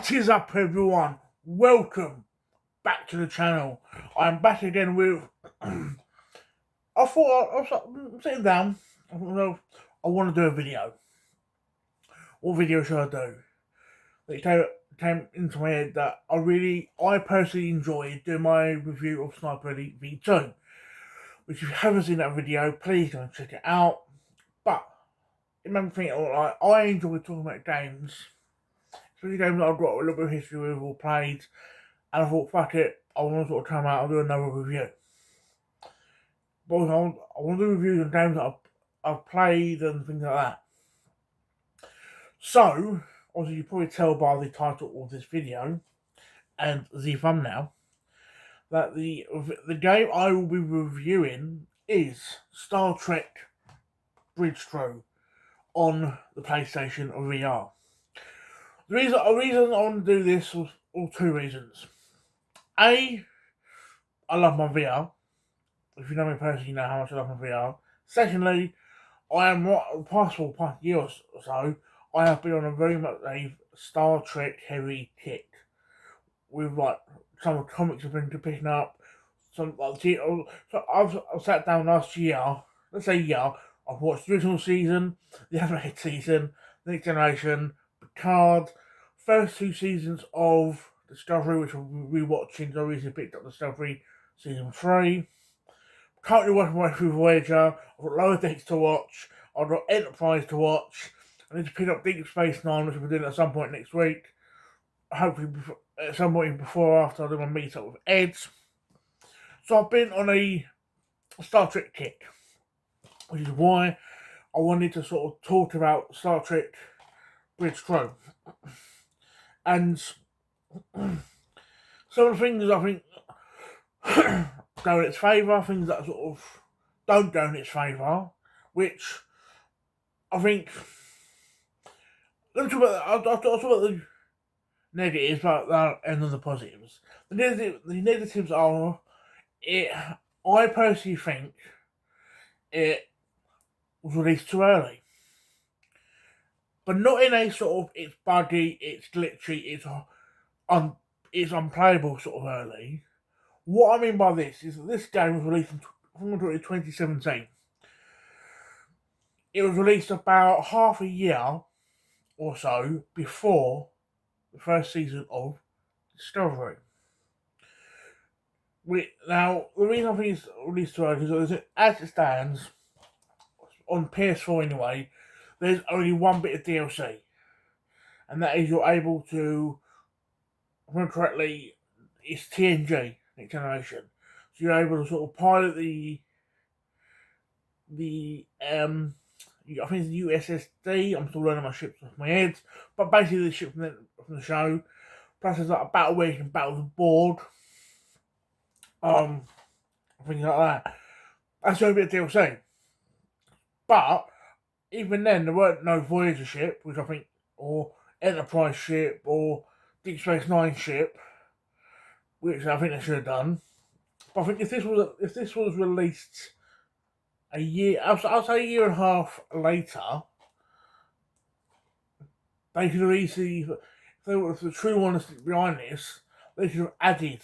What is up, everyone? Welcome back to the channel. I'm back again with. I thought I'm sitting down. I want to do a video. What video should I do? It came into my head that I personally enjoyed doing my review of Sniper Elite V2. Which, if you haven't seen that video, please go and check it out. But it made me think, like, I enjoy talking about games. Especially games that I've got a little bit of history with or played. And I thought, fuck it, I want to sort of come out and do another review. But I want to do reviews on games that I've played and things like that. So, obviously you probably tell by the title of this video and the thumbnail that the game I will be reviewing is Star Trek Bridge Crew on the PlayStation VR. The reason I want to do this was two reasons. A, I love my VR. If you know me personally, you know how much I love my VR. Secondly, I am past year or so, I have been on a very much a Star Trek heavy kick. With like some of the comics I've been picking up, some like so I've sat down last year. Let's say I've watched the original season, the animated season, the Next Generation, Picard, first two seasons of Discovery, which I'm rewatching. I recently picked up Discovery season 3. Currently working my way through Voyager. I've got Lower Decks to watch. I've got Enterprise to watch. I need to pick up Deep Space Nine, which I'll be doing at some point next week. Hopefully, at some point before or after I do my meet up with Ed. So I've been on a Star Trek kick, which is why I wanted to sort of talk about Star Trek Bridge Crew. And some of the things I think go in its favour, things that sort of don't go in its favour, which I think. Let me talk about. I'll talk about the negatives, and then the positives. The negatives are it. I personally think it was released too early, but not in a sort of it's buggy, it's glitchy, it's unplayable sort of early. What I mean by this is that this game was released in 2017. It was released about half a year or so before the first season of Discovery. Now, the reason I think it's released too early is that as it stands, on PS4 anyway, there's only one bit of DLC. And that is you're able to, if I remember correctly, it's TNG, Next Generation. So you're able to sort of pilot I think it's the USSD. I'm still learning my ships off my head, but basically the ship from the show. Plus, there's like a battle where you can battle the board, things like that. That's the only bit of DLC. But even then, there weren't no Voyager ship, which I think, or Enterprise ship, or Deep Space Nine ship, which I think they should have done. But I think if this was released a year, I'll say a year and a half later, they could have easily, if they were the true honesty behind this, they could have added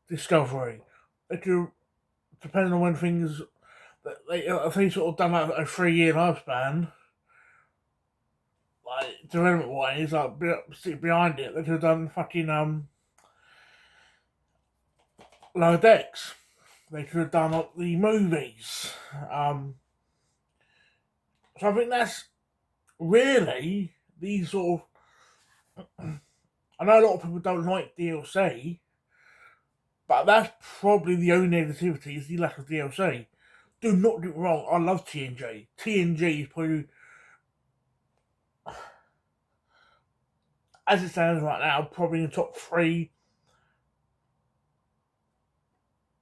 Discovery. They could have, depending on when things, if they sort of done like a 3-year lifespan, like development wise, like sit behind it, they could have done fucking Lower Decks. They could have done up the movies. So I think that's really these sort of. I know a lot of people don't like DLC, but that's probably the only negativity is the lack of DLC. Do not get me wrong, I love TNG. TNG is probably, as it stands right now, probably in the top 3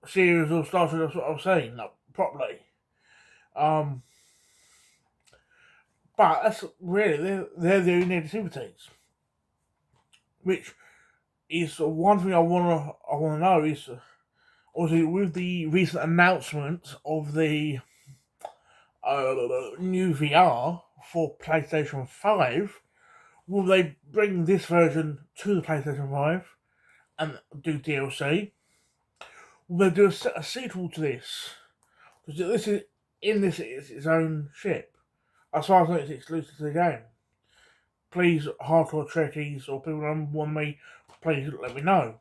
series of Star Trek. That's what I was saying, like, properly. But that's really they're the only negativities. Which is one thing I wanna know is obviously with the recent announcement of the new VR for PlayStation 5, Will they bring this version to the PlayStation 5 and do DLC? Will they do a sequel to this? Because this is it's its own ship. As far as I know, it's exclusive to the game. Please, hardcore Trekkies or people who want me, please let me know.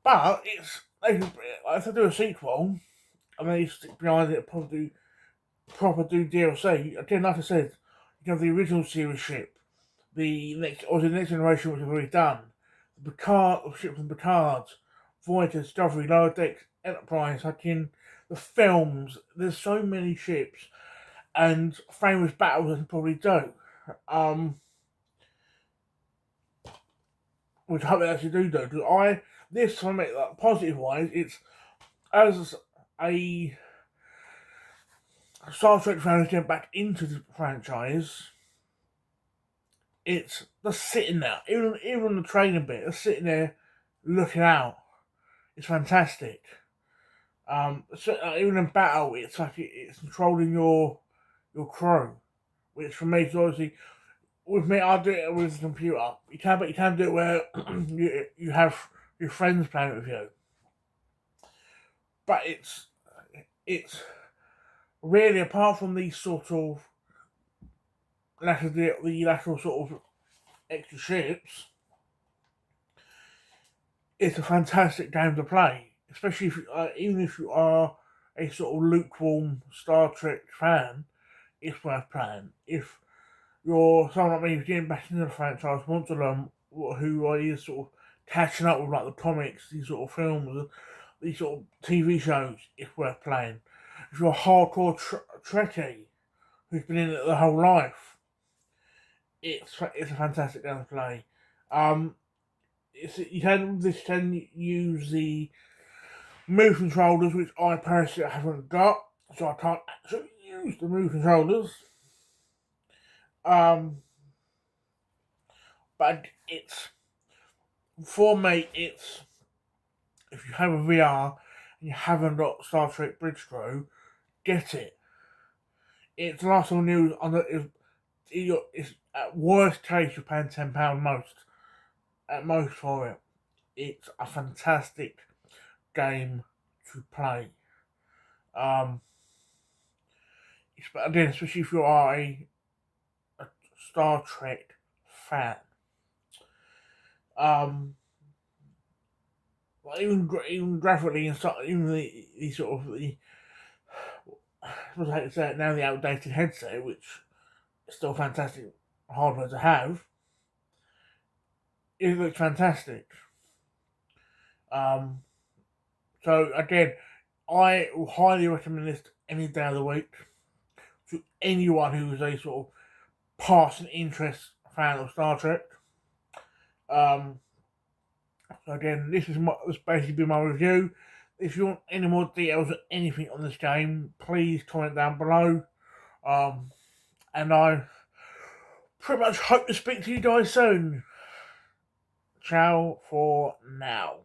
But if they do a sequel and they stick behind it, probably proper do DLC. Again, like I said, you have the original series ship, the next generation, which is already done. The Picard ships and Picards, Voyager, Discovery, Lower Decks, Enterprise, the films. There's so many ships and famous battles I can probably do. Which I hope they actually do because this for me, like, positive wise, it's as a Star Trek fan getting back into the franchise. It's just sitting there, even the training bit, just sitting there looking out. It's fantastic. Even in battle, it's like it's controlling your crew, which for me is obviously with me. I do it with the computer. You can do it where you have your friends playing with you, but it's really apart from these sort of the lateral sort of extra ships. It's a fantastic game to play, especially even if you are a sort of lukewarm Star Trek fan. It's worth playing. If you're someone like me who's getting back into the franchise, wants to learn who are sort of catching up with like the comics, these sort of films, these sort of TV shows, it's worth playing. If you're a hardcore Trekkie who's been in it the whole life, it's a fantastic game to play. You can use the move controllers, which I personally haven't got, so I can't actually use the move controllers. But it's for me. It's if you have a VR and you haven't got Star Trek Bridge Crew, get it. It's the last one news on the. It's at worst case you're paying £10 at most for it. It's a fantastic game to play. Again, especially if you are a Star Trek fan. Even graphically and even the sort of the what I hate to say it now, the outdated headset, which is still fantastic hardware to have, it looks fantastic. So again, I will highly recommend this any day of the week to anyone who is a sort of passing interest fan of Star Trek. So again, this basically been my review. If you want any more details or anything on this game, please comment down below. And I pretty much hope to speak to you guys soon. Ciao for now.